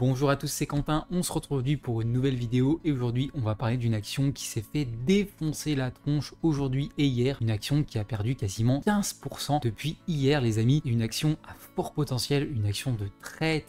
Bonjour à tous, c'est Quentin, on se retrouve aujourd'hui pour une nouvelle vidéo et aujourd'hui on va parler d'une action qui s'est fait défoncer la tronche aujourd'hui et hier, une action qui a perdu quasiment 15% depuis hier les amis, une action à fort potentiel, une action de très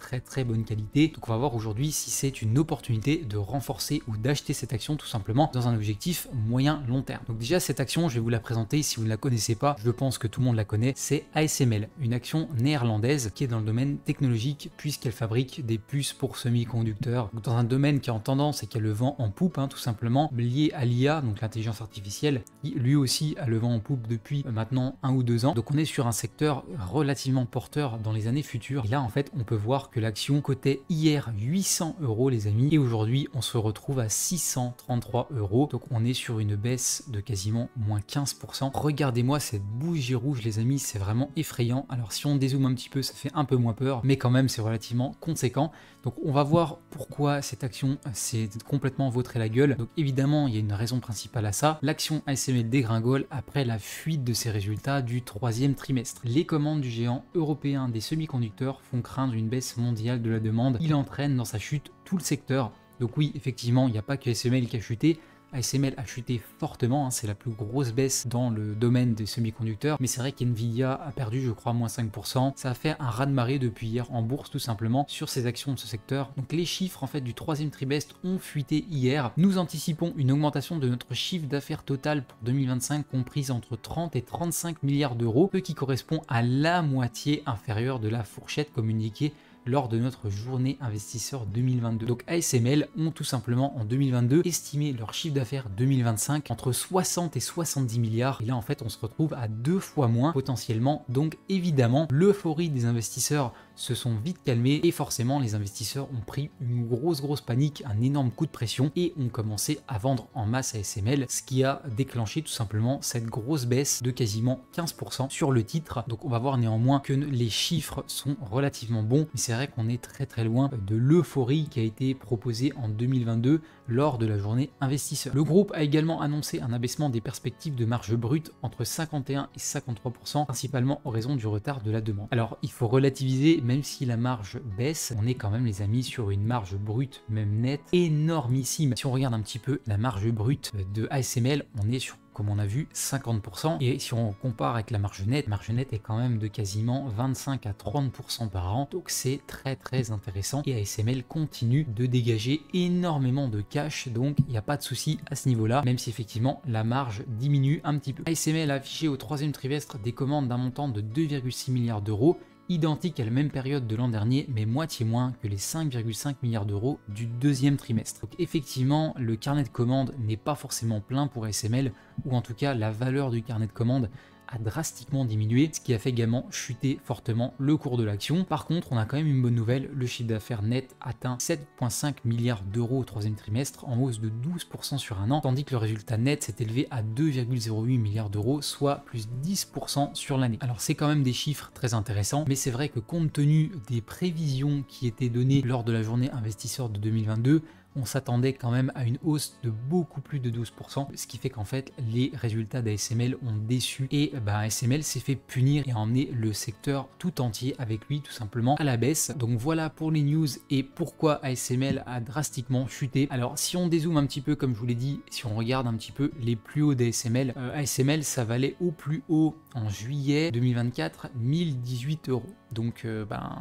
bonne qualité. Donc on va voir aujourd'hui si c'est une opportunité de renforcer ou d'acheter cette action tout simplement dans un objectif moyen long terme. Donc déjà cette action je vais vous la présenter, si vous ne la connaissez pas, je pense que tout le monde la connaît, c'est ASML, une action néerlandaise qui est dans le domaine technologique puisqu'elle fabrique des puces pour semi-conducteurs, dans un domaine qui est en tendance et qui a le vent en poupe, tout simplement, lié à l'IA, donc l'intelligence artificielle, qui lui aussi a le vent en poupe depuis maintenant 1 ou 2 ans. Donc on est sur un secteur relativement porteur dans les années futures. Et là en fait on peut voir que l'action cotait hier 800 € les amis, et aujourd'hui on se retrouve à 633 €. Donc on est sur une baisse de quasiment moins 15%. Regardez-moi cette bougie rouge les amis, c'est vraiment effrayant. Alors si on dézoome un petit peu, ça fait un peu moins peur, mais quand même c'est relativement conséquent. Donc on va voir pourquoi cette action s'est complètement vautré la gueule. Donc évidemment il y a une raison principale à ça. L'action ASML dégringole après la fuite de ses résultats du 3e trimestre. Les commandes du géant européen des semi-conducteurs font craindre une baisse mondiale de la demande. Il entraîne dans sa chute tout le secteur. Donc oui, effectivement, il n'y a pas que ASML qui a chuté. ASML a chuté fortement, c'est la plus grosse baisse dans le domaine des semi-conducteurs, mais c'est vrai qu'NVIDIA a perdu je crois moins 5%, ça a fait un raz-de-marée depuis hier en bourse tout simplement sur ces actions de ce secteur. Donc les chiffres en fait du 3e trimestre ont fuité hier, nous anticipons une augmentation de notre chiffre d'affaires total pour 2025 comprise entre 30 et 35 milliards d'euros, ce qui correspond à la moitié inférieure de la fourchette communiquée lors de notre journée investisseur 2022. Donc ASML ont tout simplement en 2022 estimé leur chiffre d'affaires 2025 entre 60 et 70 milliards. Et là en fait on se retrouve à 2 fois moins potentiellement. Donc évidemment l'euphorie des investisseurs se sont vite calmés et forcément les investisseurs ont pris une grosse panique, un énorme coup de pression et ont commencé à vendre en masse ASML, ce qui a déclenché tout simplement cette grosse baisse de quasiment 15% sur le titre. Donc on va voir néanmoins que les chiffres sont relativement bons, mais c'est vrai qu'on est très loin de l'euphorie qui a été proposée en 2022 lors de la journée investisseur. Le groupe a également annoncé un abaissement des perspectives de marge brute entre 51 et 53%, principalement en raison du retard de la demande. Alors il faut relativiser, même si la marge baisse, on est quand même les amis sur une marge brute, même nette, énormissime. Si on regarde un petit peu la marge brute de ASML, on est sur, comme on a vu, 50%. Et si on compare avec la marge nette est quand même de quasiment 25 à 30% par an. Donc c'est très intéressant. Et ASML continue de dégager énormément de cash. Donc il n'y a pas de souci à ce niveau-là, même si effectivement la marge diminue un petit peu. ASML a affiché au 3e trimestre des commandes d'un montant de 2,6 milliards d'euros, identique à la même période de l'an dernier, mais moitié moins que les 5,5 milliards d'euros du 2e trimestre. Donc effectivement, le carnet de commandes n'est pas forcément plein pour ASML, ou en tout cas la valeur du carnet de commandes a drastiquement diminué, ce qui a fait également chuter fortement le cours de l'action. Par contre, on a quand même une bonne nouvelle, le chiffre d'affaires net atteint 7,5 milliards d'euros au 3e trimestre, en hausse de 12% sur un an, tandis que le résultat net s'est élevé à 2,08 milliards d'euros, soit plus 10% sur l'année. Alors c'est quand même des chiffres très intéressants, mais c'est vrai que compte tenu des prévisions qui étaient données lors de la journée investisseur de 2022, on s'attendait quand même à une hausse de beaucoup plus de 12%, ce qui fait qu'en fait les résultats d'ASML ont déçu et ASML s'est fait punir et a emmené le secteur tout entier avec lui tout simplement à la baisse. Donc voilà pour les news et pourquoi ASML a drastiquement chuté. Alors si on dézoome un petit peu, comme je vous l'ai dit, si on regarde un petit peu les plus hauts d'ASML, ASML ça valait au plus haut en juillet 2024 1018 €. Donc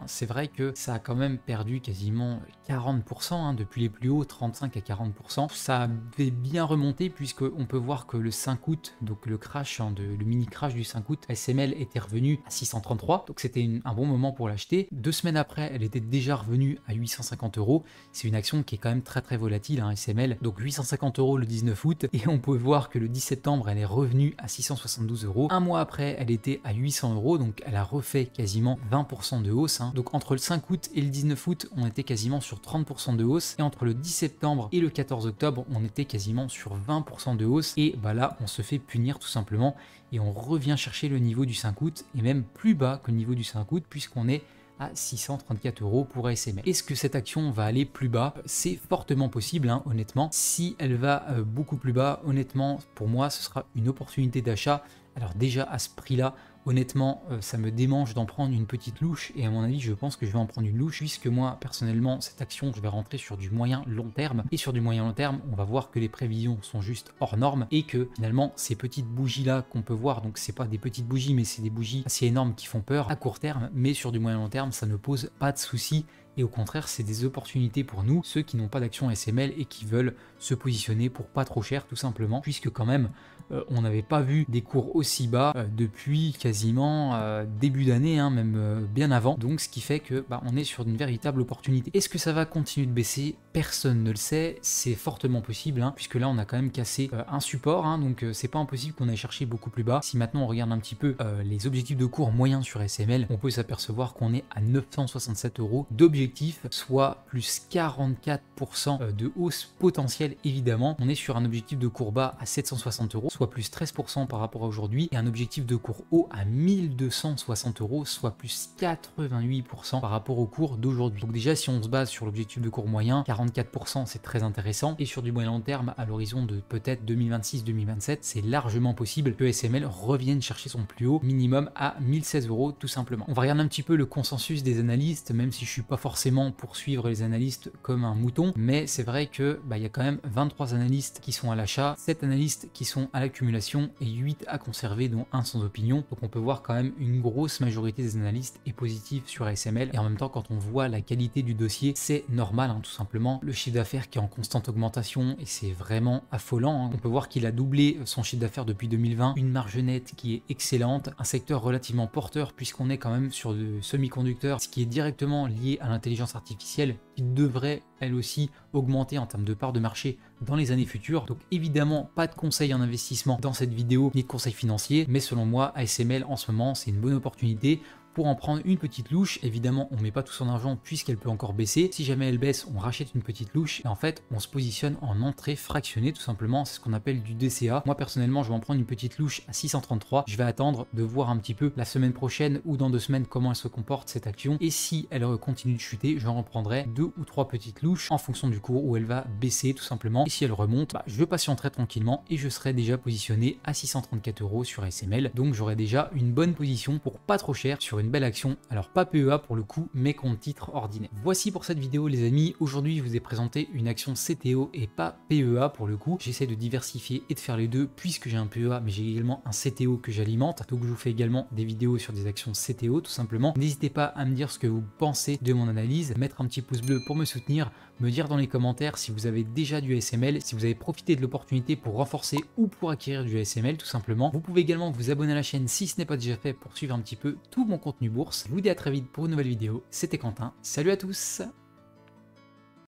c'est vrai que ça a quand même perdu quasiment 40% depuis les plus hauts, 35 à 40%. Ça avait bien remonté puisqu'on peut voir que le 5 août, donc le crash, le mini crash du 5 août, ASML était revenu à 633, donc c'était un bon moment pour l'acheter. 2 semaines après, elle était déjà revenue à 850 €. C'est une action qui est quand même très volatile, ASML. Donc 850 € le 19 août et on peut voir que le 10 septembre, elle est revenue à 672 €. Un mois après, elle était à 800 €, donc elle a refait quasiment 20% de hausse. Donc entre le 5 août et le 19 août, on était quasiment sur 30% de hausse, et entre le 10 septembre et le 14 octobre, on était quasiment sur 20% de hausse, et là on se fait punir tout simplement, et on revient chercher le niveau du 5 août, et même plus bas que le niveau du 5 août, puisqu'on est à 634 € pour ASML. Est-ce que cette action va aller plus bas? C'est fortement possible, honnêtement. Si elle va beaucoup plus bas, honnêtement, pour moi, ce sera une opportunité d'achat. Alors déjà à ce prix-là, honnêtement, ça me démange d'en prendre une petite louche et à mon avis, je pense que je vais en prendre une louche puisque moi, personnellement, cette action, je vais rentrer sur du moyen long terme et sur du moyen long terme, on va voir que les prévisions sont juste hors normes et que finalement, ces petites bougies là qu'on peut voir, donc c'est pas des petites bougies, mais c'est des bougies assez énormes qui font peur à court terme, mais sur du moyen long terme, ça ne pose pas de soucis. Et au contraire, c'est des opportunités pour nous, ceux qui n'ont pas d'action SML et qui veulent se positionner pour pas trop cher, tout simplement, puisque quand même, on n'avait pas vu des cours aussi bas depuis quasiment début d'année, hein, même bien avant. Donc, ce qui fait que on est sur une véritable opportunité. Est-ce que ça va continuer de baisser? Personne ne le sait. C'est fortement possible, hein, puisque là, on a quand même cassé un support, hein, donc c'est pas impossible qu'on aille chercher beaucoup plus bas. Si maintenant on regarde un petit peu les objectifs de cours moyens sur SML, on peut s'apercevoir qu'on est à 967 € d'objectif, soit plus 44% de hausse potentielle évidemment. On est sur un objectif de cours bas à 760 €, soit plus 13% par rapport à aujourd'hui, et un objectif de cours haut à 1260 €, soit plus 88% par rapport au cours d'aujourd'hui. Donc déjà, si on se base sur l'objectif de cours moyen, 44% c'est très intéressant, et sur du moyen long terme, à l'horizon de peut-être 2026-2027, c'est largement possible que SML revienne chercher son plus haut minimum à 1016 € tout simplement. On va regarder un petit peu le consensus des analystes, même si je suis pas forcément pour suivre les analystes comme un mouton, mais c'est vrai que il y a quand même 23 analystes qui sont à l'achat, 7 analystes qui sont à l'accumulation et 8 à conserver, dont un sans opinion. Donc on peut voir quand même une grosse majorité des analystes est positive sur ASML, et en même temps quand on voit la qualité du dossier, c'est normal, hein, tout simplement. Le chiffre d'affaires qui est en constante augmentation et c'est vraiment affolant, hein. On peut voir qu'il a doublé son chiffre d'affaires depuis 2020, une marge nette qui est excellente, un secteur relativement porteur puisqu'on est quand même sur de semi-conducteurs, ce qui est directement lié à l'intelligence artificielle qui devrait elle aussi augmenter en termes de part de marché dans les années futures. Donc évidemment pas de conseils en investissement dans cette vidéo ni de conseils financiers, mais selon moi ASML en ce moment c'est une bonne opportunité pour en prendre une petite louche. Évidemment on met pas tout son argent puisqu'elle peut encore baisser. Si jamais elle baisse, on rachète une petite louche et en fait on se positionne en entrée fractionnée tout simplement. C'est ce qu'on appelle du DCA. Moi personnellement je vais en prendre une petite louche à 633. Je vais attendre de voir un petit peu la semaine prochaine ou dans 2 semaines comment elle se comporte cette action, et si elle continue de chuter, je reprendrai 2 ou 3 petites louches en fonction du cours où elle va baisser tout simplement. Et si elle remonte, je patienterai tranquillement et je serai déjà positionné à 634 € sur ASML. Donc j'aurai déjà une bonne position pour pas trop cher sur une belle action. Alors pas PEA pour le coup, mais compte titre ordinaire. Voici pour cette vidéo les amis. Aujourd'hui je vous ai présenté une action CTO et pas PEA pour le coup. J'essaie de diversifier et de faire les deux puisque j'ai un PEA mais j'ai également un CTO que j'alimente. Donc je vous fais également des vidéos sur des actions CTO tout simplement. N'hésitez pas à me dire ce que vous pensez de mon analyse, mettre un petit pouce bleu pour me soutenir, me dire dans les commentaires si vous avez déjà du ASML, si vous avez profité de l'opportunité pour renforcer ou pour acquérir du ASML tout simplement. Vous pouvez également vous abonner à la chaîne si ce n'est pas déjà fait pour suivre un petit peu tout mon contenu bourse. Je vous dis à très vite pour une nouvelle vidéo. C'était Quentin. Salut à tous!